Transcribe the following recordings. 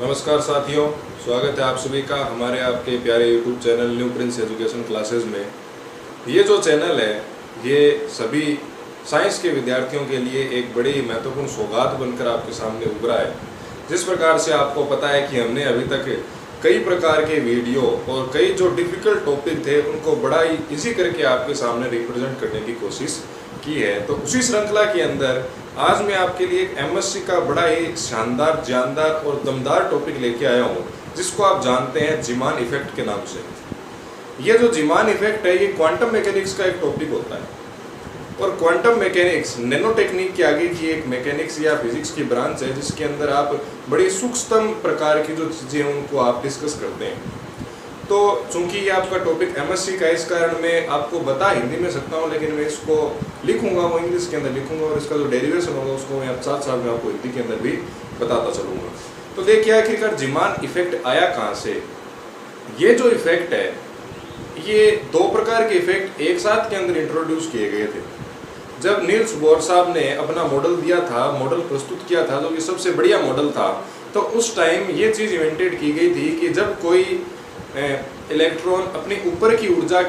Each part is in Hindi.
नमस्कार साथियों, स्वागत है आप सभी का हमारे आपके प्यारे YouTube channel new Prince education classes में। ये जो चैनल है ये सभी साइंस के विद्यार्थियों के लिए एक बड़ी महत्वपूर्ण सौगात बनकर आपके सामने उभरा है। जिस प्रकार से आपको पता है कि हमने अभी तक कई प्रकार के वीडियो और कई जो डिफ़िकल्ट टॉपिक थे उनको बड़ा ही इजी करके आपके सामने रिप्रेजेंट करने की कोशिश की है। तो उसी श्रृंखला के अंदर आज मैं आपके लिए एक एमएससी का बड़ा ही शानदार, जानदार और दमदार टॉपिक लेके आया हूँ, जिसको आप जानते हैं जीमान इफेक्ट के नाम से। ये जो जीमान इफेक्ट है ये क्वांटम मैकेनिक्स का एक टॉपिक होता है और क्वांटम मैकेनिक्स नैनो टेक्निक के आगे की एक मैकेनिक्स या फिजिक्स की ब्रांच है, जिसके अंदर आप बड़ी सूक्ष्म प्रकार की जो चीज़ें हैं उनको आप डिस्कस करते हैं। तो चूंकि ये आपका टॉपिक एमएससी का, इस कारण मैं आपको बता हिंदी में सकता हूँ, लेकिन मैं इसको लिखूंगा वो इंग्लिश के अंदर लिखूंगा और इसका जो डेरिवेशन होगा उसको मैं साथ साथ में आपको हिंदी के अंदर भी बताता चलूँगा। तो देखिए आखिरकार जीमान इफेक्ट आया कहाँ से। ये जो इफेक्ट है ये दो प्रकार के इफेक्ट एक साथ के अंदर इंट्रोड्यूस किए गए थे। जब नील्स बोर साहब ने अपना मॉडल दिया था, मॉडल प्रस्तुत किया था, जो कि सबसे बढ़िया मॉडल था, तो उस टाइम ये चीज़ इन्वेंटेड की गई थी कि जब कोई इलेक्ट्रॉन अपनी ऊपर की ऊर्जा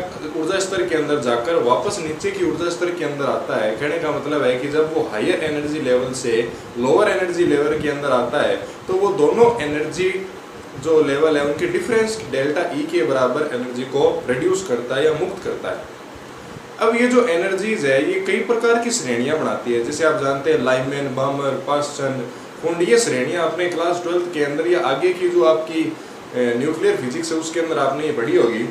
स्तर के अंदर जाकर वापस नीचे की ऊर्जा स्तर के अंदर आता है, कहने का मतलब है कि जब वो हायर एनर्जी लेवल से लोअर एनर्जी लेवल के अंदर आता है तो वो दोनों एनर्जी जो लेवल है उनके डिफरेंस डेल्टा ई के बराबर एनर्जी को रिड्यूस करता है या मुक्त करता है। अब ये जो एनर्जीज है ये कई प्रकार की श्रेणियां बनाती है, जैसे आप जानते हैं लाइमैन, बामर, पास्चन, कुंड, ये श्रेणियां अपने क्लास 12 के अंदर या आगे की जो आपकी न्यूक्लियर फिजिक्स है उसके अंदर आपने ये पढ़ी होगी।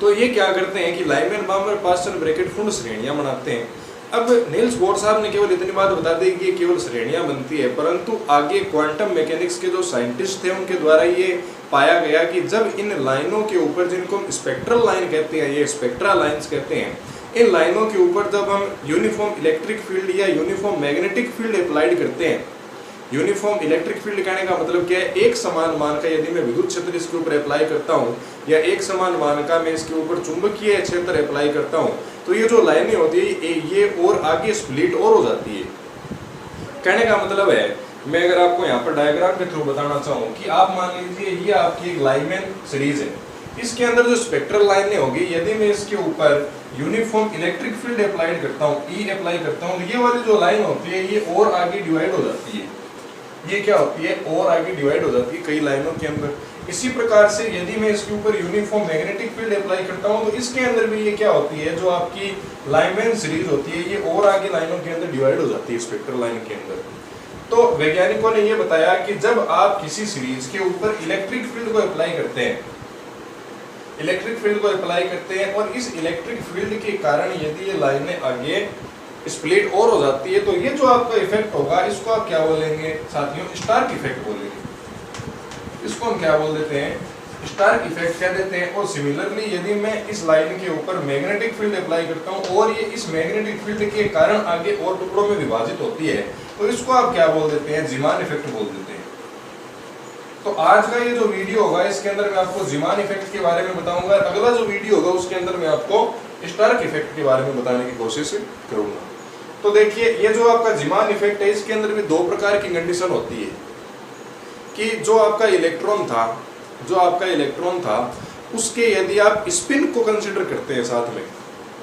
तो ये क्या करते हैं कि लाइमैन, बामर, पास्चन, ब्रैकेट, कुंड श्रेणियां बनाते हैं। अब नील्स बोर साहब ने केवल इतनी बात बता दी कि ये केवल श्रेणियां बनती है, परंतु आगे क्वांटम मैकेनिक्स के जो साइंटिस्ट थे उनके द्वारा ये पाया गया कि जब इन लाइनों के ऊपर, जिनको हम स्पेक्ट्रल लाइन कहते हैं, ये स्पेक्ट्रा लाइन्स कहते हैं, इन लाइनों के ऊपर जब हम यूनिफॉर्म इलेक्ट्रिक फील्ड या यूनिफॉर्म मैग्नेटिक फील्ड अप्लाइड करते हैं, यूनिफॉर्म इलेक्ट्रिक फील्ड कहने का मतलब क्या है, एक समान मान का यदि मैं विद्युत क्षेत्र इसके ऊपर अप्लाई करता हूँ या एक समान मान का मैं इसके ऊपर चुंबकीय क्षेत्र अप्लाई करता हूँ, तो ये जो लाइनें होती है ये और आगे स्प्लिट और हो जाती है। कहने का मतलब है, मैं अगर आपको यहाँ पर डायग्राम के थ्रू बताना चाहूँ कि आप मान लीजिए ये आपकी एक लाइमैन सीरीज है, इसके अंदर जो स्पेक्ट्रल लाइनें होगी, यदि मैं इसके ऊपर यूनिफॉर्म इलेक्ट्रिक फील्ड अप्लाइड करता हूँ, ई अप्लाई करता हूँ, ये वाली जो लाइन होती है ये और आगे डिवाइड हो जाती है। ये क्या होती है, और आगे डिवाइड हो जाती है कई लाइनों के अंदर। इसी प्रकार से यदि मैं इसके ऊपर यूनिफॉर्म मैग्नेटिक फील्ड अप्लाई करता हूँ तो इसके अंदर भी ये क्या होती है, जो आपकी लाइमैन सीरीज होती है ये और आगे लाइनों के अंदर डिवाइड हो जाती है स्पेक्ट्रल लाइन के अंदर। तो वैज्ञानिकों ने ये बताया कि जब आप किसी सीरीज के ऊपर इलेक्ट्रिक फील्ड को अप्लाई करते हैं, इलेक्ट्रिक फील्ड को अप्लाई करते हैं और इस इलेक्ट्रिक फील्ड के कारण यदि ये लाइनें आगे स्प्लिट और हो जाती है, तो ये जो आपका इफेक्ट होगा इसको आप क्या बोलेंगे साथियों, स्टार्क इफेक्ट बोलेंगे। इसको हम क्या बोल देते हैं, स्टार्क इफेक्ट कह देते हैं। और सिमिलरली यदि मैं इस लाइन के ऊपर मैग्नेटिक फील्ड अप्लाई करता हूँ और ये इस मैग्नेटिक फील्ड के कारण आगे और टुकड़ों में विभाजित होती है, तो इसको आप क्या बोल देते हैं, जीमान इफेक्ट बोल देते हैं। तो आज का ये जो वीडियो होगा इसके अंदर मैं आपको जीमान इफेक्ट के बारे में बताऊंगा, अगला जो वीडियो होगा उसके अंदर मैं आपको स्टार्क इफेक्ट के बारे में बताने की कोशिश करूंगा। तो देखिए ये जो आपका जीमान इफेक्ट है इसके अंदर भी दो प्रकार की कंडीशन होती है कि जो आपका इलेक्ट्रॉन था उसके यदि आप स्पिन को कंसीडर करते हैं साथ में,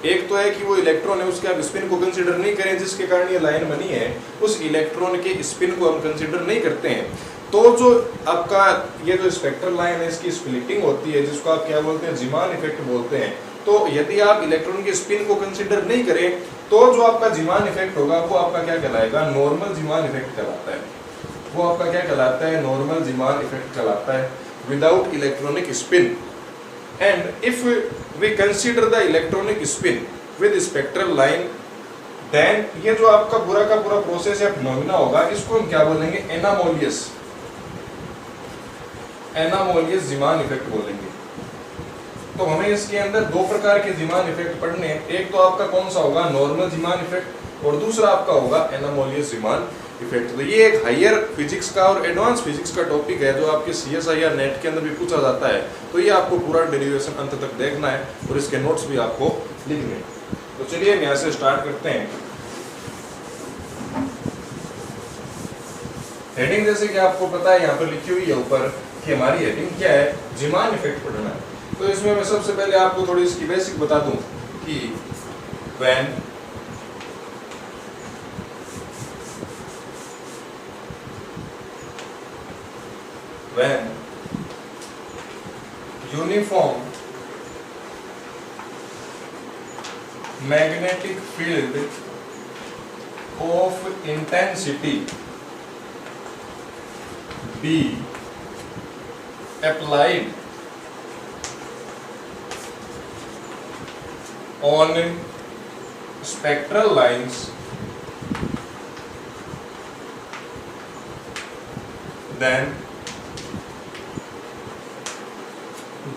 एक तो है कि वो इलेक्ट्रॉन है उसके आप स्पिन को कंसीडर नहीं करें जिसके कारण ये लाइन बनी है, उस इलेक्ट्रॉन के स्पिन को हम कंसीडर नहीं करते हैं, तो जो आपका ये जो स्पेक्ट्रल लाइन है इसकी स्प्लिटिंग होती है, जिसको आप क्या बोलते हैं, जीमान इफेक्ट बोलते हैं। तो यदि आप इलेक्ट्रॉन के स्पिन को कंसीडर नहीं करें तो जो आपका जीमान इफेक्ट होगा वो आपका क्या कहलाएगा, नॉर्मल जीमान इफेक्ट कहलाता है। वो आपका क्या कहलाता है, नॉर्मल जीमान इफेक्ट कहलाता है, without electronic spin. And if we consider the electronic spin with spectral line, then ये जो आपका पूरा का पूरा प्रोसेस या फिनोमेना होगा इसको हम क्या बोलेंगे, एनामोलियस जीमान इफेक्ट बोलेंगे। तो हमें इसके अंदर दो प्रकार के जीमान इफेक्ट पढ़ने हैं, एक तो आपका कौन सा होगा, नॉर्मल जीमान इफेक्ट, और दूसरा आपका होगा एनामोलियस जीमान इफेक्ट। तो ये एक हायर फिजिक्स का और एडवांस फिजिक्स का टॉपिक है जो आपके CSI या नेट के अंदर भी पूछा जाता है। तो ये आपको पूरा डेरिवेशन अंत तक देखना है और इसके नोट्स भी आपको लिखने हैं। तो चलिए हम यहाँ से स्टार्ट करते हैं। हेडिंग जैसे कि आपको पता है यहाँ पर लिखी हुई है ऊपर कि हमारी हेडिंग क्या है, जीमान इफेक्ट पढ़ना है। तो इसमें मैं सबसे पहले आपको थोड़ी इसकी बेसिक बता दूं कि when uniform magnetic field of intensity B applied on spectral lines, then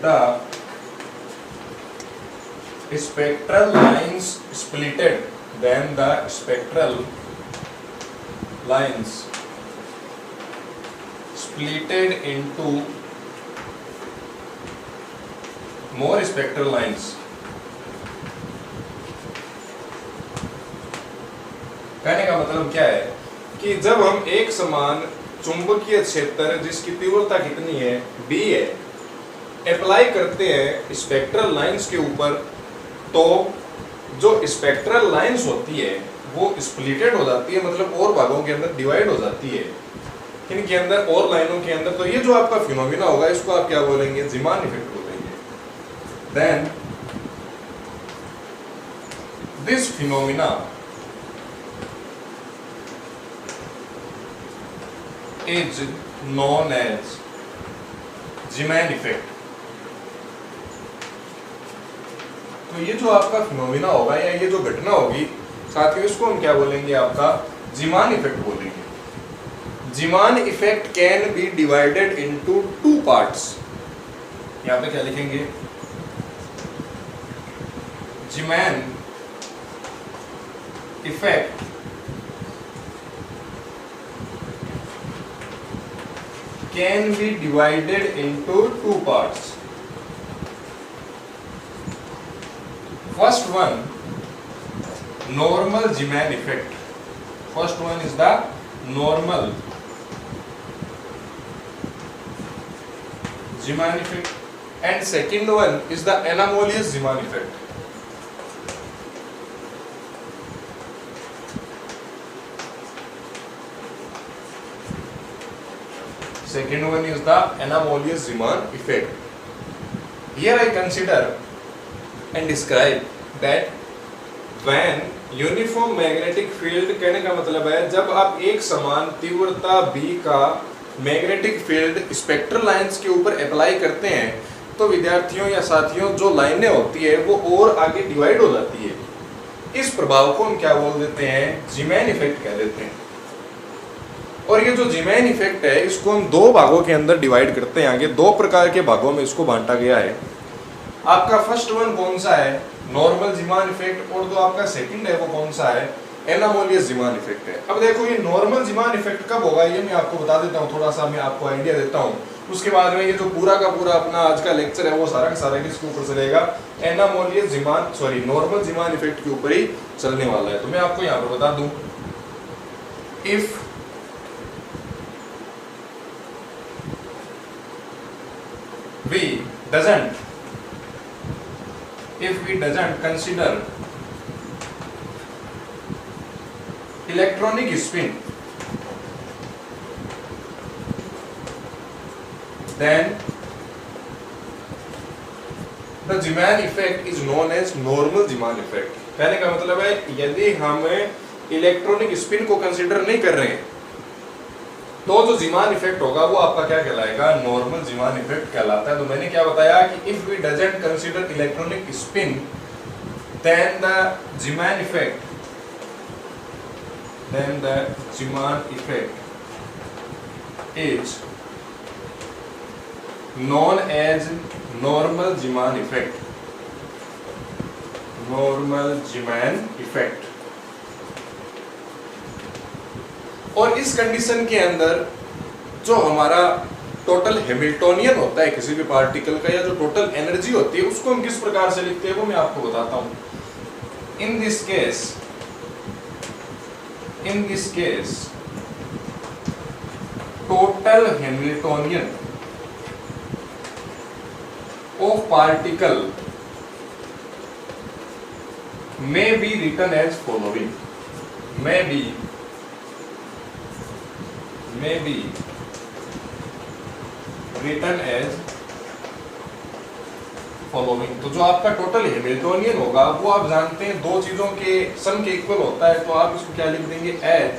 the spectral lines splitted, then the spectral lines splitted into more spectral lines. कहने का मतलब क्या है कि जब हम एक समान चुंबकीय क्षेत्र जिसकी तीव्रता कितनी है, B है, अप्लाई करते हैं स्पेक्ट्रल लाइंस के ऊपर, तो जो स्पेक्ट्रल लाइंस होती है वो स्प्लिटेड हो जाती है, मतलब और भागों के अंदर डिवाइड हो जाती है, इनके अंदर और लाइनों के अंदर। तो ये जो आपका फिनोमिना होगा इसको आप क्या बोलेंगे, जीमान इफेक्ट बोलेंगे। Then this phenomena is known as Zeeman effect। तो ये जो आपका फिनोमिना होगा या ये जो घटना होगी साथियों, इसको हम क्या बोलेंगे, आपका जीमान इफेक्ट बोलेंगे। Zeeman effect can be divided into two parts. यहाँ पे क्या लिखेंगे, Zeeman effect can be divided into two parts. First one, normal Zeeman effect. First one is the normal Zeeman effect, and second one is the anomalous Zeeman effect. Second one is the anomalous Zeeman effect. Here I consider and describe that when uniform magnetic field, कहने का मतलब है जब आप एक समान तीव्रता B का मैग्नेटिक फील्ड स्पेक्ट्रल लाइंस के ऊपर अप्लाई करते हैं, तो विद्यार्थियों या साथियों जो लाइनें होती है वो और आगे डिवाइड हो जाती है। इस प्रभाव को हम क्या बोल देते हैं, जीमैन इफेक्ट कह देते हैं। और ये जो जीमैन इफेक्ट है इसको हम दो भागों के अंदर डिवाइड करते हैं, आगे दो प्रकार के भागों में इसको बांटा गया है। आपका फर्स्ट वन कौन सा है, नॉर्मल जीमान इफेक्ट, और जो आपका सेकंड है वो कौन सा है, एनामोलियस जीमान इफेक्ट है। अब देखो ये नॉर्मल जीमान इफेक्ट कब होगा ये मैं आपको बता देता हूँ, थोड़ा सा मैं आपको आइडिया देता हूँ। उसके बाद में ये जो पूरा का पूरा अपना आज का लेक्चर है वो सारा का सारा किसके ऊपर चलेगा, anomalous Zeeman sorry normal Zeeman effect के ऊपर ही चलने वाला है। तो मैं आपको यहाँ पर बता दूं, if we doesn't consider electronic spin, then the Zeeman effect is known as normal Zeeman effect। कहने का मतलब है यदि हम इलेक्ट्रॉनिक स्पिन को कंसीडर नहीं कर रहे हैं तो जो जीमान इफेक्ट होगा वो आपका क्या कहलाएगा, नॉर्मल जीमान इफेक्ट कहलाता है। तो मैंने क्या बताया कि if we doesn't consider electronic spin then the Zeeman effect is known as normal Zeeman effect, normal Zeeman effect. और इस कंडीशन के अंदर जो हमारा टोटल हैमिल्टोनियन होता है किसी भी पार्टिकल का, या जो टोटल एनर्जी होती है उसको हम किस प्रकार से लिखते हैं वो मैं आपको बताता हूं। In this case total Hamiltonian of particle may be written as following, may be written as following। तो जो आपका टोटल हैमिल्टोनियन होगा वो आप जानते हैं दो चीजों के सम के इक्वल होता है, तो आप इसको क्या लिख देंगे, H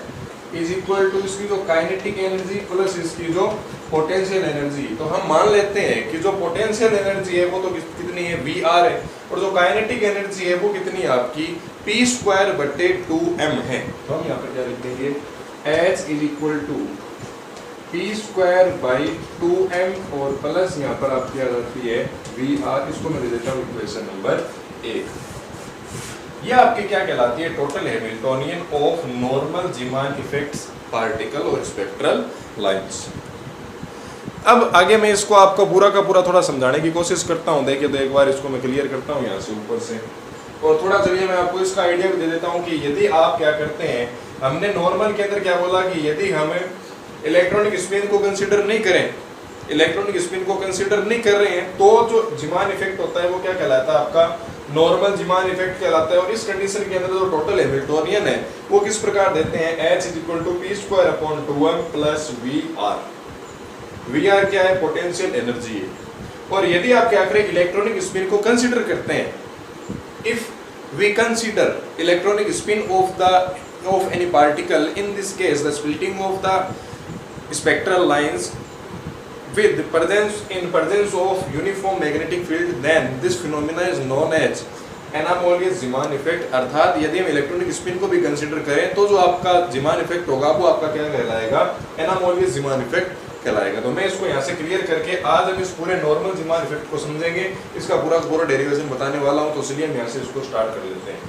इज इक्वल टू इसकी जो काइनेटिक एनर्जी प्लस इसकी जो पोटेंशियल एनर्जी। तो हम मान लेते हैं कि जो पोटेंशियल एनर्जी है वो तो कितनी है, VR है, और जो काइनेटिक एनर्जी है वो कितनी है आपकी, P²/2m है। तो हम यहाँ पर क्या लिख देंगे, H is equal to P²/2m और प्लस यहाँ पर आपकी आ जाती है VR। इसको मैं दे देता हूँ इक्वेशन नंबर 1। ये आपकी क्या कहलाती है, total Hamiltonian of normal Zeeman effects particle और स्पेक्ट्रल लाइंस। अब आगे मैं इसको आपको पूरा का पूरा थोड़ा समझाने की कोशिश करता हूँ। देखिए तो एक बार इसको मैं क्लियर करता हूँ यहाँ से ऊपर से, और थोड़ा चलिए मैं आपको इसका आइडिया भी दे देता हूँ कि यदि आप क्या करते हैं, हमने नॉर्मल के अंदर क्या बोला कि यदि हम इलेक्ट्रॉनिक स्पिन को कंसीडर नहीं करें, इलेक्ट्रॉनिक स्पिन को कंसीडर नहीं कर रहे हैं, तो जो जीमान इफेक्ट होता है वो क्या कहलाता है, आपका नॉर्मल जीमान इफेक्ट कहलाता है। और इस कंडीशन के अंदर जो टोटल हैमिल्टोनियन है वो किस प्रकार देते हैं, H is equal to P²/2m plus VR। VR क्या है, पोटेंशियल एनर्जी है। और यदि आप क्या करें, इलेक्ट्रॉनिक स्पिन को कंसीडर करते हैं, if we consider electronic spin of any particle, in this case the splitting of the spectral lines with presence of uniform magnetic field, then this phenomena is known as anomalous Zeeman effect. अर्थात यदि हम इलेक्ट्रॉनिक स्पिन को भी कंसीडर करें तो जो आपका जीमान इफेक्ट होगा वो आपका क्या कहलाएगा, एनामोलियस जीमान इफेक्ट कहलाएगा। तो मैं इसको यहाँ से क्लियर करके आज हम इस पूरे नॉर्मल जीमान इफेक्ट को समझेंगे, इसका पूरा डेरिवेशन बताने वाला हूँ। तो इसलिए हम यहाँ से इसको स्टार्ट कर लेते हैं।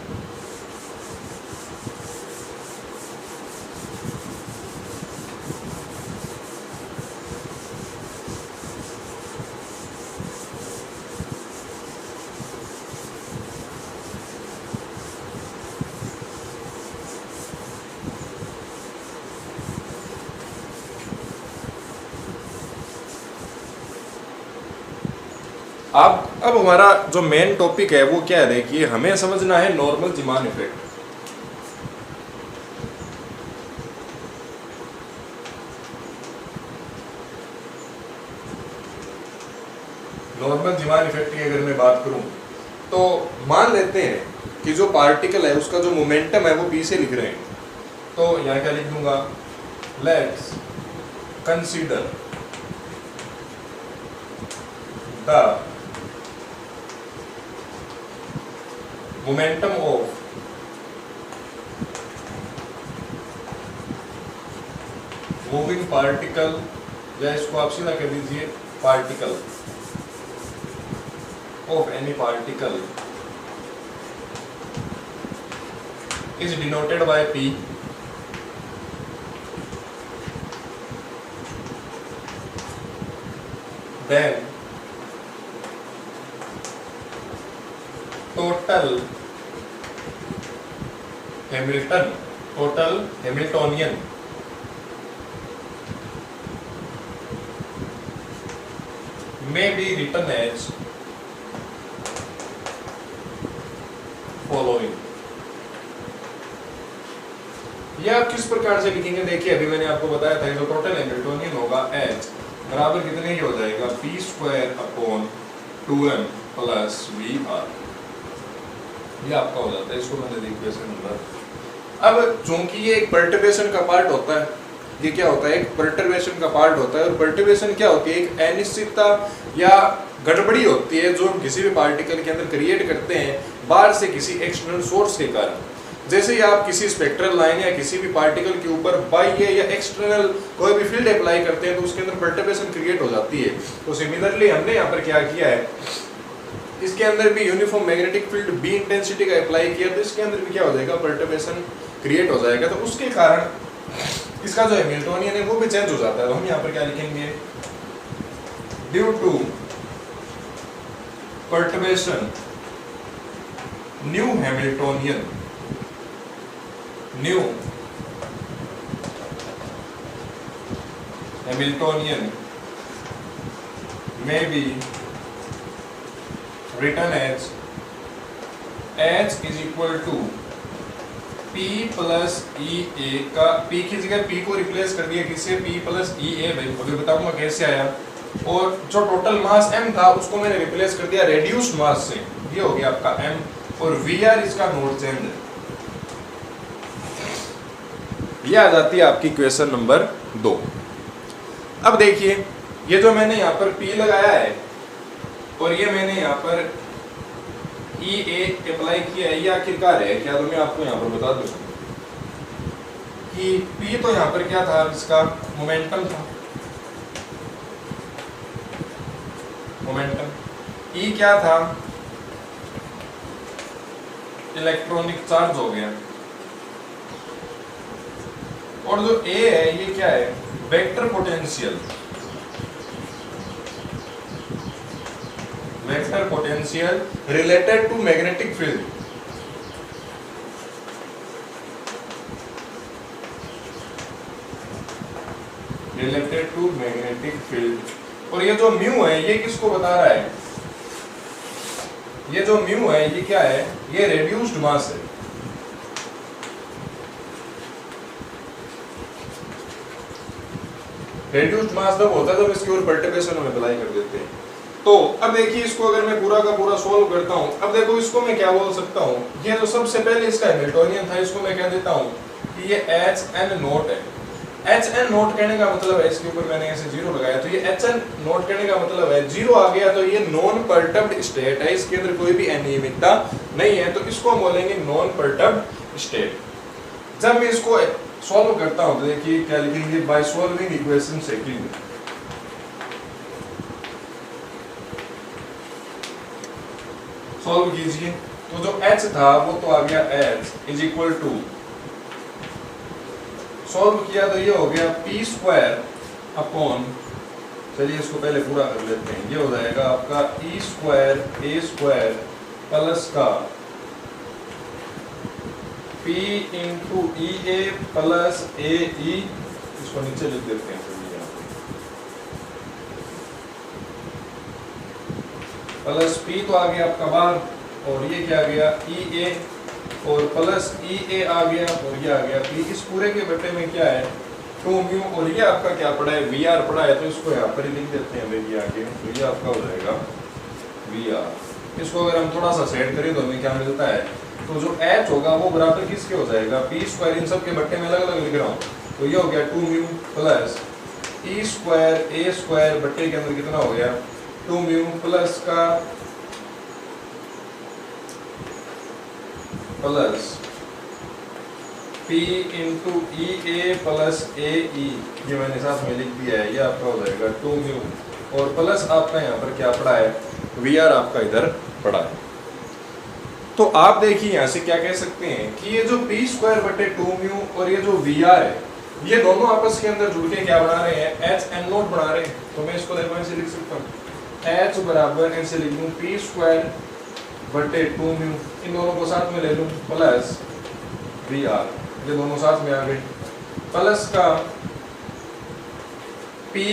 अब हमारा जो मेन टॉपिक है वो क्या है, देखिए हमें समझना है normal Zeeman effect. Normal Zeeman effect की अगर मैं बात करूं तो मान लेते हैं कि जो पार्टिकल है उसका जो मोमेंटम है वो P से लिख रहे हैं, तो यहाँ क्या लिख दूंगा, let's consider the momentum of moving particle, या इसको आप सीधा कह दीजिए particle of any particle is denoted by P, then total Hamiltonian may be written as following। ये आप किस प्रकार से लिखेंगे, देखिए अभी मैंने आपको बताया था जो टोटल हैमिल्टोनियन होगा H बराबर कितने ही हो जाएगा, P²/2m प्लस VR। ये आपका हो जाता है, इसको मैंने इक्वेशन नंबर। अब चूंकि ये एक पर्टर्बेशन का पार्ट होता है, ये क्या होता है, एक पर्टर्बेशन का पार्ट होता है। और पर्टर्बेशन क्या होती है, एक अनिश्चितता या गड़बड़ी होती है जो हम किसी भी पार्टिकल के अंदर क्रिएट करते हैं बाहर से किसी एक्सटर्नल सोर्स के कारण। जैसे ही आप किसी स्पेक्ट्रल लाइन या किसी भी पार्टिकल के ऊपर बाह्य या एक्सटर्नल कोई भी फील्ड अप्लाई करते हैं तो उसके अंदर पर्टर्बेशन क्रिएट हो जाती है। तो सिमिलरली हमने यहाँ पर क्या किया है, इसके अंदर भी uniform magnetic field B intensity का अप्लाई किया, तो इसके अंदर भी क्या हो जाएगा, पर्टर्बेशन क्रिएट हो जाएगा। तो उसके कारण इसका जो हैमिल्टोनियन है वो भी चेंज हो जाता है। तो हम यहाँ पर क्या लिखेंगे, due to perturbation new Hamiltonian Hamiltonian may be written as H is equal to P plus EA का P की जगह P को रिप्लेस कर दिया किससे P plus EA भाई अभी बताऊंगा कैसे आया। और जो टोटल मास M था उसको मैंने रिप्लेस कर दिया रेड्यूस्ड मास से, ये हो गया आपका M। और VR इसका नोट चेंज है। ये आ जाती है आपकी क्वेश्चन नंबर 2। अब देखिए ये जो मैंने यहाँ पर P लगाया है और ये मैंने यहाँ पर EA अप्लाई किया है, ये आखिरकार है क्या, तो मैं आपको यहाँ पर बता दूं कि P तो यहाँ पर क्या था, इसका मोमेंटम था, मोमेंटम। E क्या था, इलेक्ट्रॉनिक चार्ज हो गया। और जो A है ये क्या है, vector potential, vector potential related to magnetic field. Related to magnetic field. और ये जो म्यू है ये किसको बता रहा है, ये जो म्यू है ये क्या है, ये रेड्यूस्ड मास है। रेड्यूस्ड मास जब होता है तो इसकी और परटर्बेशन में अप्लाई कर देते हैं। तो अब देखिए इसको अगर मैं पूरा का पूरा सोल्व करता हूं, अब देखो इसको मैं क्या बोल सकता हूं, ये जो सबसे पहले इसका हैमिल्टोनियन था इसको मैं कह देता हूं कि ये HN नोट है। HN नोट कहने का मतलब है, इसके ऊपर मैंने ऐसे जीरो लगाया तो ये HN नोट कहने का मतलब है जीरो आ गया तो ये नॉन परटर्ब्ड स्टेट है, इसके अंदर कोई भी अनियमितता नहीं है, तो इसको हम बोलेंगे नॉन परटर्ब्ड स्टेट। जब मैं इसको सॉल्व करता हूं तो देखिए क्या लिखेंगे, by solving equation second. Solve कीजिए तो जो H था वो तो आ गया H is equal to, solve किया तो ये हो गया P स्क्वायर अपॉन, चलिए इसको पहले पूरा कर लेते हैं, ये हो जाएगा आपका E square A square plus का P into EA plus AE, इसको नीचे लिख देते हैं प्लस P तो आ गया आपका बाहर और ये क्या आ गया EA और प्लस EA आ गया और ये आ गया P। इस पूरे के बट्टे में क्या है 2 म्यू और ये आपका क्या पड़ा है VR पड़ा है, तो इसको यहाँ पर ही लिख देते हैं भाई आगे, तो ये आपका हो जाएगा VR। इसको अगर हम थोड़ा सा सेट करें तो हमें क्या मिलता है, तो जो H होगा वो बराबर किसके हो जाएगा P स्क्वायर, इन सब के बट्टे में अलग अलग लिख रहा हूँ, तो ये हो गया 2 mu plus E square A square बट्टे के अंदर कितना हो गया 2 म्यू प्लस का plus P into EA plus AE, ये मैंने साथ में लिख दिया है, ये आपका हो जाएगा 2 म्यू और प्लस आपका यहाँ पर क्या पड़ा है VR आपका इधर पड़ा है। तो आप देखिए यहाँ से क्या कह सकते हैं कि ये जो P स्क्वायर बटे 2 म्यू और ये जो VR है ये दोनों आपस के अंदर जुड़ के क्या बना रहे हैं HN नोट बना रहे हैं। तो मैं इसको देखो ऐसे लिख सकता हूँ H बराबर ऐसे लिख लूँ P स्क्वायर बटे 2 म्यू, इन दोनों को साथ में ले लूँ प्लस VR, ये दोनों साथ में आ गए, प्लस का P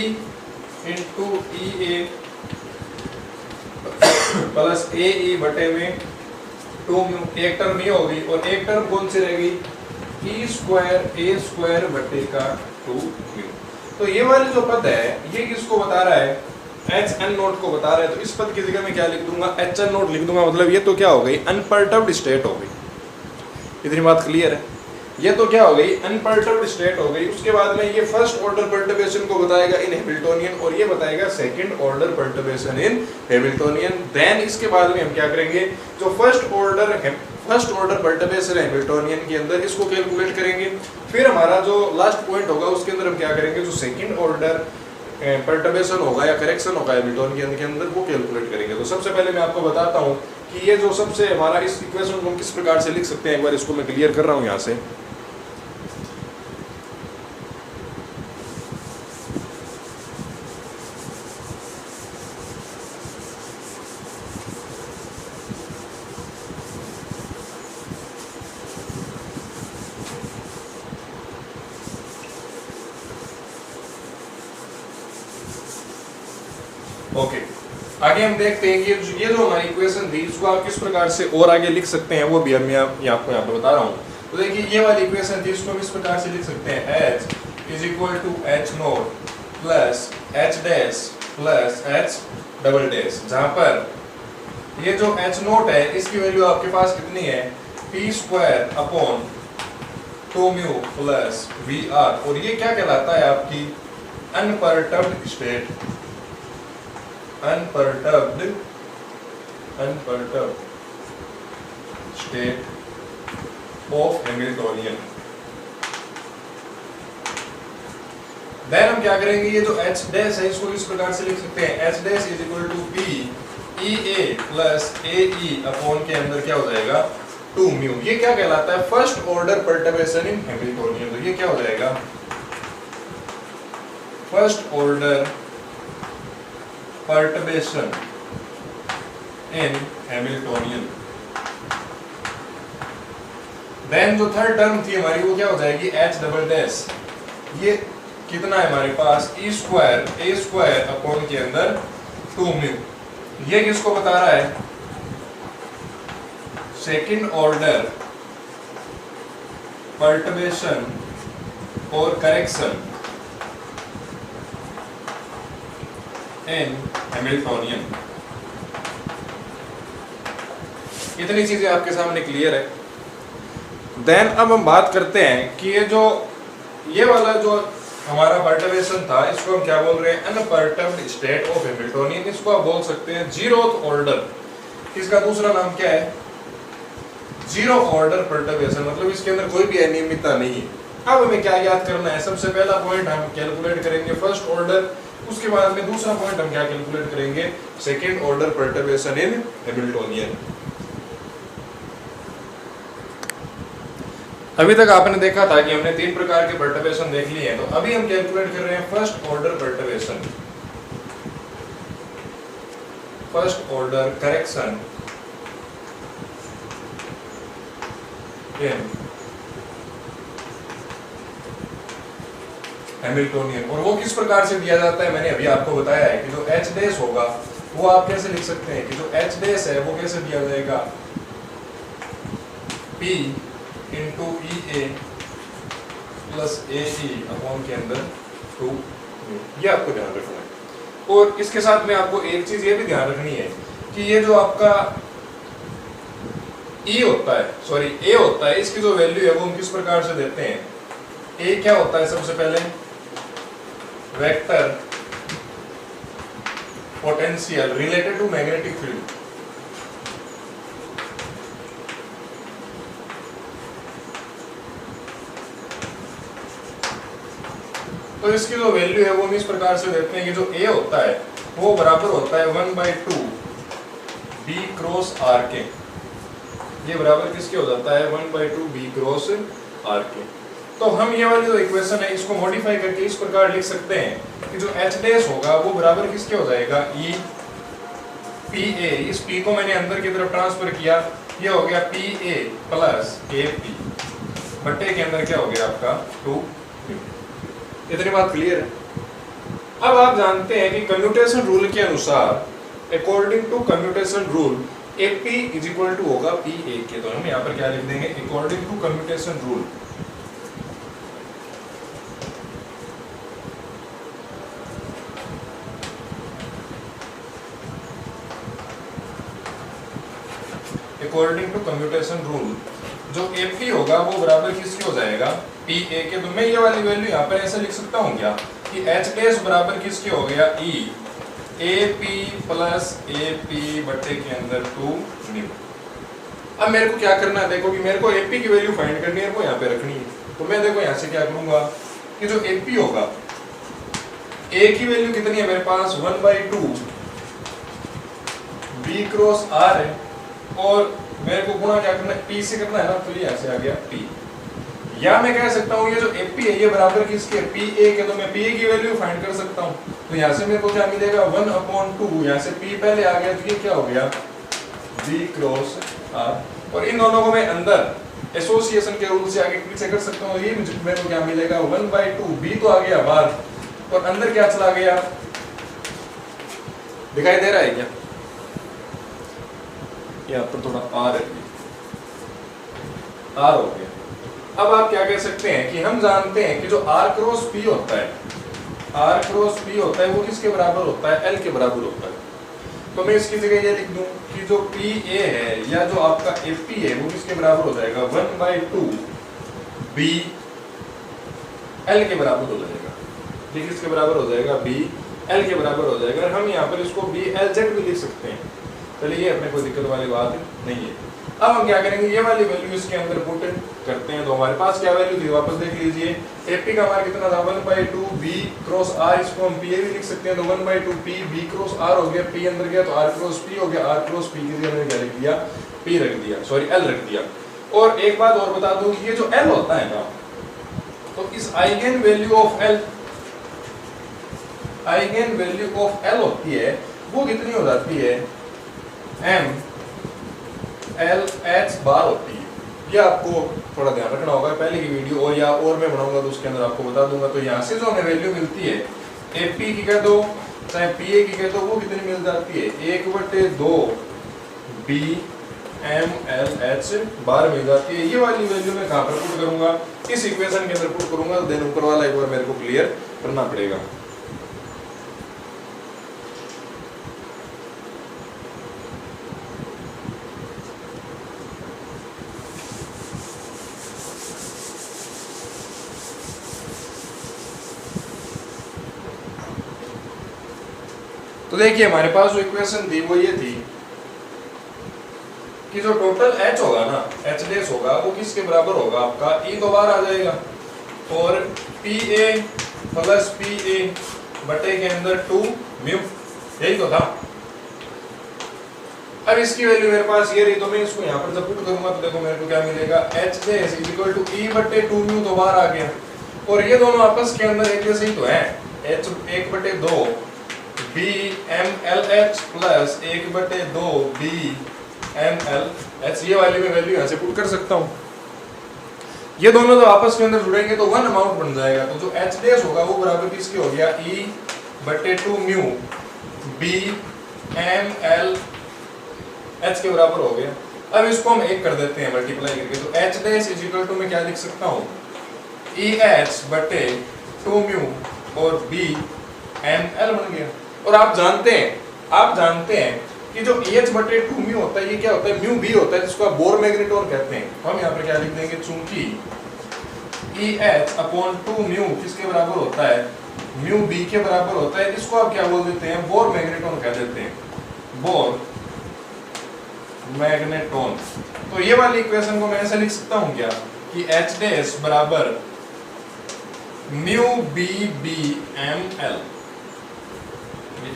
into EA plus AE बटे में 2 म्यू, एक टर्म ये होगी और एक टर्म कौन सी रहेगी E स्क्वायर A स्क्वायर बटे का 2 म्यू। तो ये वाली जो पद है ये किसको बता रहा है HN नोट को बता रहा है, तो इस पद की जगह में क्या लिख दूंगा HN नोट लिख दूंगा, मतलब ये तो क्या हो गई अनपर्टर्ब्ड स्टेट हो गई। इतनी बात क्लियर है, ये तो क्या हो गई अनपर्टर्ब्ड स्टेट हो गई। उसके बाद में ये फर्स्ट ऑर्डर परटर्बेशन को बताएगा इन हैमिल्टोनियन और ये बताएगा सेकंड ऑर्डर परटर्बेशन इन हैमिल्टोनियन। देन इसके बाद में हम क्या करेंगे, जो फर्स्ट ऑर्डर परटर्बेशन हैमिल्टोनियन के अंदर इसको कैलकुलेट करेंगे, फिर हमारा जो लास्ट पॉइंट होगा उसके अंदर हम क्या करेंगे, जो सेकंड ऑर्डर परटर्बेशन होगा या करेक्शन होगा हैमिल्टोनियन के अंदर वो कैलकुलेट करेंगे। तो सबसे पहले मैं आपको बताता हूँ कि ये जो सबसे हमारा इस इक्वेशन को हम किस प्रकार से लिख सकते हैं, एक बार इसको मैं क्लियर कर रहा हूँ यहाँ से। ओके, आगे हम देखते हैं कि ये जो हमारी इक्वेशन थी इसको आप किस प्रकार से और आगे लिख सकते हैं, वो भी हम आपको यहाँ पर बता रहा हूँ। तो देखिए ये वाली इक्वेशन थी, इसको हम इस प्रकार से लिख सकते हैं h is equal to H naught plus H dash plus H double dash, जहाँ पर ये जो एच नोट है इसकी वैल्यू आपके पास कितनी है, P square upon 2 mu plus V R, और ये क्या कहलाता है आपकी unperturbed state, unperturbed state of Hamiltonian. Then हम क्या करेंगे, ये जो h डैश है इसको इस प्रकार से लिख सकते हैं, h dash is equal to p e a plus a e upon के अंदर क्या हो जाएगा 2 म्यू। ये क्या कहलाता है, फर्स्ट ऑर्डर परटर्बेशन इन हैमिल्टोनियन। तो ये क्या हो जाएगा, फर्स्ट ऑर्डर परटर्बेशन इन हैमिल्टोनियन। देन जो थर्ड टर्म थी हमारी वो क्या हो जाएगी, h डबल डैश, ये कितना है हमारे पास, e square a square upon के अंदर 2 म्यू। ये किसको बता रहा है, सेकंड ऑर्डर परटर्बेशन और करेक्शन इन हैमिल्टोनियन। इतनी चीजें आपके सामने क्लियर है। देन अब हम बात करते हैं कि ये वाला जो हमारा परटर्बेशन था इसको हम क्या बोल रहे हैं, अनपर्टर्ब्ड स्टेट ऑफ हैमिल्टोनियन। इसको आप बोल सकते हैं जीरोथ ऑर्डर, इसका दूसरा नाम क्या है, जीरो ऑर्डर परटर्बेशन, मतलब इसके अंदर कोई भी अनियमितता नहीं है। अब हमें क्या याद करना है, सबसे पहला पॉइंट हम कैलकुलेट करेंगे फर्स्ट ऑर्डर, उसके बाद में दूसरा पॉइंट हम क्या कैलकुलेट करेंगे, सेकेंड ऑर्डर परटर्बेशन इन हैमिल्टोनियन। अभी तक आपने देखा था कि हमने 3 प्रकार के परटर्बेशन देख लिए हैं, तो अभी हम कैलकुलेट कर रहे हैं first order perturbation, first order correction in Hamiltonian. और वो किस प्रकार से दिया जाता है, मैंने अभी आपको बताया है कि जो h डैश होगा वो आप कैसे लिख सकते हैं कि जो h डैश है वो कैसे दिया जाएगा, p इंटू ई ए प्लस ए ई अपॉन के अंदर 2, ये आपको ध्यान रखना है। और इसके साथ में आपको एक चीज ये भी ध्यान रखनी है कि ये जो आपका E होता है, सॉरी A होता है, इसकी जो वैल्यू है वो हम किस प्रकार से देते हैं, A क्या होता है, सबसे पहले vector potential related to magnetic field. तो इसकी जो वैल्यू है वो हम इस प्रकार से देते हैं कि जो A होता है वो बराबर होता है 1/2 B क्रॉस R के, ये बराबर किसके हो जाता है 1/2 B क्रॉस R के। तो हम ये वाली जो इक्वेशन है इसको मॉडिफाई करके इस प्रकार लिख सकते हैं कि जो h डैश होगा वो बराबर किसके हो जाएगा, E PA, इस P को मैंने अंदर की तरफ ट्रांसफर किया, ये हो गया PA प्लस AP बट्टे के अंदर क्या हो गया आपका 2। इतनी बात क्लियर है। अब आप जानते हैं कि कम्यूटेशन रूल के अनुसार, according to commutation rule AP is equal to होगा PA के, तो हम यहाँ पर क्या लिख देंगे, according to commutation rule according to commutation rule जो AP होगा वो बराबर किसके हो जाएगा, PA के। तो मैं ये वाली वैल्यू यहाँ पर ऐसे लिख सकता हूँ क्या कि h डैश बराबर किसके हो गया, E AP प्लस AP बट्टे के अंदर 2 म्यू। अब मेरे को क्या करना है, देखो कि मेरे को AP की वैल्यू फाइंड करनी है, वो यहाँ पे रखनी है। तो मैं देखो यहाँ से क्या करूंगा कि जो AP होगा, A की वैल्यू कितनी है मेरे पास 1/2 B क्रॉस R है, और मेरे को गुणा क्या करना है, P से करना है ना, तो ये यहाँ से आ गया P। या मैं कह सकता हूँ ये जो AP है ये बराबर किसके, PA के, तो मैं PA की वैल्यू फाइंड कर सकता हूँ। तो यहाँ से मेरे को क्या मिलेगा 1/2, यहाँ से P पहले आ गया तो ये क्या हो गया B क्रॉस R, और इन दोनों को मैं अंदर एसोसिएशन के रूल से आगे पीछे कर सकता हूँ। ये मेरे को क्या मिलेगा 1/2, B तो आ गया बाहर और अंदर क्या चला गया दिखाई दे रहा है क्या? यहाँ पर थोड़ा आर है, आर हो गया। अब आप क्या कह सकते हैं कि हम जानते हैं कि जो आर क्रॉस पी होता है, आर क्रॉस पी होता है वो किसके बराबर होता है? एल के बराबर होता है। तो मैं इसकी जगह ये लिख दूं कि जो पी ए है या जो आपका एफ पी है वो किसके बराबर हो जाएगा? 1/2 बी एल के बराबर हो जाएगा। ठीक, किसके बराबर हो जाएगा? बी एल के बराबर हो जाएगा। हम यहाँ पर इसको बी एल जेड भी लिख सकते हैं। चलिए, ये अपने कोई दिक्कत वाली बात नहीं है। अब हम क्या करेंगे, ये वाली वैल्यू इसके अंदर पुट करते हैं। तो हमारे पास क्या वैल्यू थी, वापस देख लीजिए। एपी का मान कितना था? 1/2 बी क्रॉस आर। इसको हम पी ए भी लिख सकते हैं। तो 1/2 पी बी क्रॉस आर हो गया, पी अंदर गया तो आर क्रॉस पी हो गया। आर क्रॉस पी की जगह क्या लिख दिया? पी रख दिया, सॉरी एल रख दिया। और एक बात और बता दूं कि ये जो एल होता है ना, तो इस eigen value of L, eigen value of L होती है वो कितनी हो जाती है? एम एल एच बार होती है। ये आपको थोड़ा ध्यान रखना होगा। पहले की वीडियो और या और मैं बनाऊंगा तो उसके अंदर आपको बता दूंगा। तो यहाँ से जो हमें वैल्यू मिलती है, ए पी की कह दो चाहे पी ए की कह दो, वो कितनी मिल जाती है? 1/2 बी एम एल एच बार मिल जाती है। ये वाली वैल्यू मैं कहाँ पर पुट करूंगा? इस इक्वेशन के अंदर पुट करूंगा। देन ऊपर वाला एक बार मेरे को क्लियर करना पड़ेगा। तो देखिए, हमारे पास जो इक्वेशन थी वो ये थी कि जो टोटल H होगा ना, H डैश होगा, वो किसके बराबर होगा? आपका E तो बाहर आ जाएगा और PA प्लस PA बटे के अंदर 2 म्यू, यही तो था। अब इसकी वैल्यू मेरे पास ये रही, तो मैं इसको यहाँ पर जब पुट करूंगा तो देखो मेरे को क्या मिलेगा? H dash equal to E बटे 2 म्यू तो बाहर आ गया। और ये दोनों आपस के अंदर एक जैसे ही तो है। H 1/2 B M L H plus 1/2 B M L H. ये वाली मैं वैल्यू यहाँ से पुट कर सकता हूँ। ये दोनों जब आपस के अंदर जुड़ेंगे तो वन अमाउंट बन जाएगा। तो जो एच डैश होगा वो बराबर किसके हो गया? E/2 mu B M L H के बराबर हो गया। अब इसको हम एक कर देते हैं मल्टीप्लाई करके। तो H dash is equal to मैं क्या लिख सकता हूँ? EH/2 म्यू और बी एम एल बन गया। और आप जानते हैं कि जो EH/2 म्यू होता है ये क्या होता है? म्यू बी होता है, जिसको आप बोर मैग्नेटोन कहते हैं। हम यहाँ पर क्या लिख देंगे? चूंकि EH/2 म्यू किसके बराबर होता है? म्यू बी के बराबर होता है। इसको आप क्या बोल देते हैं? बोर मैग्नेटोन कह देते हैं, बोर मैग्नेटोन। तो ये वाली इक्वेशन को मैं ऐसे लिख सकता हूँ क्या कि H डैश बराबर mu B B M L,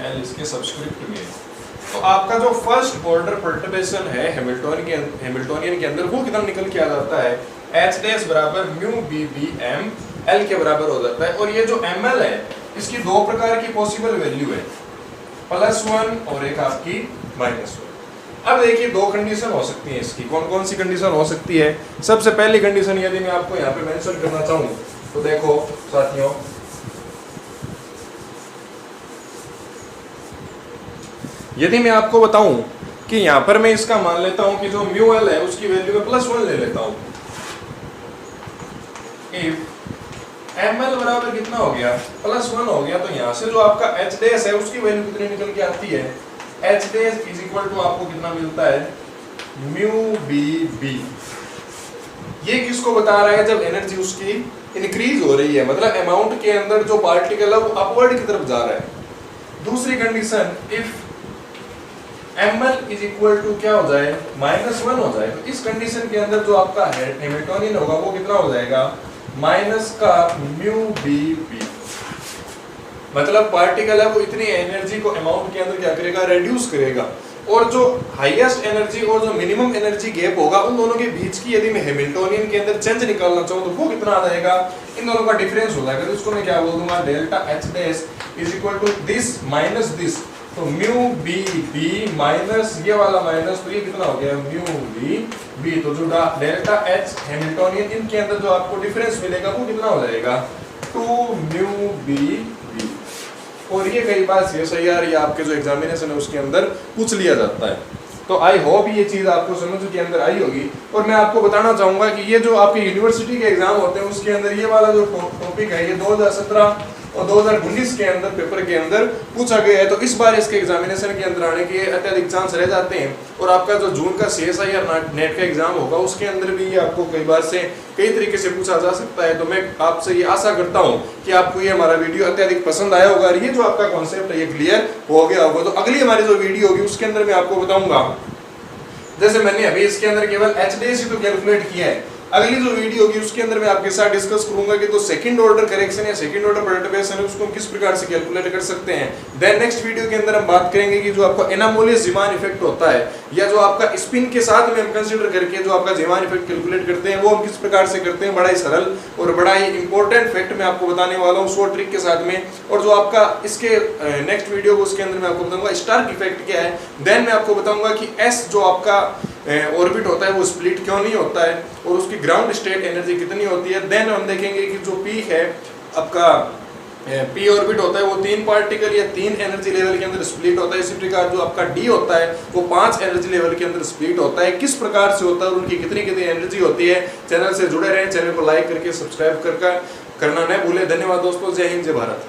L इसके सब्सक्रिप्ट में। तो आपका जो फर्स्ट ऑर्डर परटर्बेशन है हैमिल्टोनियन के अंदर वो कितना निकल के आ जाता है? H डैश बराबर mu B B M L के बराबर हो जाता है। और ये जो एम एल है इसकी दो प्रकार की पॉसिबल वैल्यू है, +1 और एक आपकी -1। अब देखिए, दो कंडीशन हो सकती है इसकी। कौन कौन सी कंडीशन हो सकती है? सबसे पहली कंडीशन यदि मैं आपको यहाँ पे मेंशन करना चाहूँ तो देखो साथियों, यदि मैं आपको बताऊं कि यहाँ पर मैं इसका मान लेता हूं कि जो म्यू एल है उसकी वैल्यू में +1 ले लेता हूं। इफ एम एल बराबर कितना हो गया? +1 हो गया। तो यहाँ से जो आपका एच डैश है उसकी वैल्यू कितनी निकल के आती है? H dash is equal to आपको कितना मिलता है? Mu B B. ये किसको बता रहा है? जब एनर्जी उसकी इंक्रीज हो रही है, मतलब अमाउंट के अंदर जो पार्टिकल है वो अपवर्ड की तरफ जा रहा है। दूसरी condition, if ml is equal to क्या हो जाए? -1 हो जाए। तो इस कंडीशन के अंदर जो आपका हैमिल्टोनियन होगा वो कितना हो जाएगा? माइनस का म्यू बी बी। मतलब पार्टिकल है वो इतनी एनर्जी को अमाउंट के अंदर क्या करेगा? रिड्यूस करेगा। और जो हाईएस्ट एनर्जी और जो मिनिमम एनर्जी गैप होगा उन दोनों के बीच की यदि मैं हैमिल्टोनियन के अंदर चेंज निकालना चाहूँ तो वो कितना आ जाएगा? इन दोनों का डिफरेंस हो जाएगा। तो इसको मैं क्या बोल दूंगा? Delta H dash is equal to this minus this. तो म्यू बी बी माइनस ये वाला माइनस, तो ये कितना हो गया? Mu B B. तो जो डेल्टा एच हैमिल्टोनियन इनके अंदर जो आपको डिफरेंस मिलेगा वो कितना हो जाएगा? 2 म्यू बी बी। और ये कई बार CSIR या आपके जो एग्जामिनेशन है उसके अंदर पूछ लिया जाता है। तो आई होप ये चीज़ आपको समझ के अंदर आई होगी। और मैं आपको बताना चाहूँगा कि ये जो आपके यूनिवर्सिटी के एग्जाम होते हैं उसके अंदर ये वाला जो टॉपिक है ये 2017 और 2019 के अंदर पेपर के अंदर पूछा गया है। तो इस बार इसके एग्जामिनेशन के अंदर आने के अत्यधिक चांस रह जाते हैं। और आपका जो जून का CSIR नेट का एग्जाम होगा उसके अंदर भी ये आपको कई बार से कई तरीके से पूछा जा सकता है। तो मैं आपसे ये आशा करता हूँ कि आपको ये हमारा वीडियो अत्यधिक पसंद आया होगा और ये जो आपका कॉन्सेप्ट है ये क्लियर हो गया होगा। तो अगली हमारी जो वीडियो होगी उसके अंदर मैं आपको बताऊंगा, जैसे मैंने अभी इसके अंदर केवल HDSC तो कैलकुलेट किया है, अगली जो वीडियो होगी उसके अंदर मैं आपके साथ डिस्कस करूंगा कि तो सेकंड ऑर्डर करेक्शन या सेकंड ऑर्डर परटर्बेशन है उसको हम किस प्रकार से कैलकुलेट कर सकते हैं। देन नेक्स्ट वीडियो के अंदर हम बात करेंगे कि जो आपका एनामोलियस ज़ीमान इफेक्ट होता है या जो आपका स्पिन के साथ में हम कंसीडर करके जो आपका ज़ीमान इफेक्ट कैलकुलेट करते हैं वो हम किस प्रकार से करते हैं। बड़ा ही सरल और बड़ा ही इंपॉर्टेंट फैक्ट मैं आपको बताने वाला हूँ शॉर्ट ट्रिक के साथ में। और जो आपका इसके नेक्स्ट वीडियो को उसके अंदर मैं आपको बताऊंगा स्टार्क इफेक्ट क्या है। देन मैं आपको बताऊंगा कि S जो आपका ऑर्बिट होता है वो स्प्लिट क्यों नहीं होता है और उसकी ग्राउंड स्टेट एनर्जी कितनी होती है। देन हम देखेंगे कि जो P है आपका P ऑर्बिट होता है वो 3 पार्टिकल या 3 एनर्जी लेवल के अंदर स्प्लिट होता है। इसी प्रकार जो आपका D होता है वो 5 एनर्जी लेवल के अंदर स्प्लिट होता है। किस प्रकार से होता है और उनकी कितनी कितनी एनर्जी होती है। चैनल से जुड़े रहें, चैनल को लाइक करके सब्सक्राइब करना न भूलें। धन्यवाद दोस्तों, जय हिंद, जय भारत।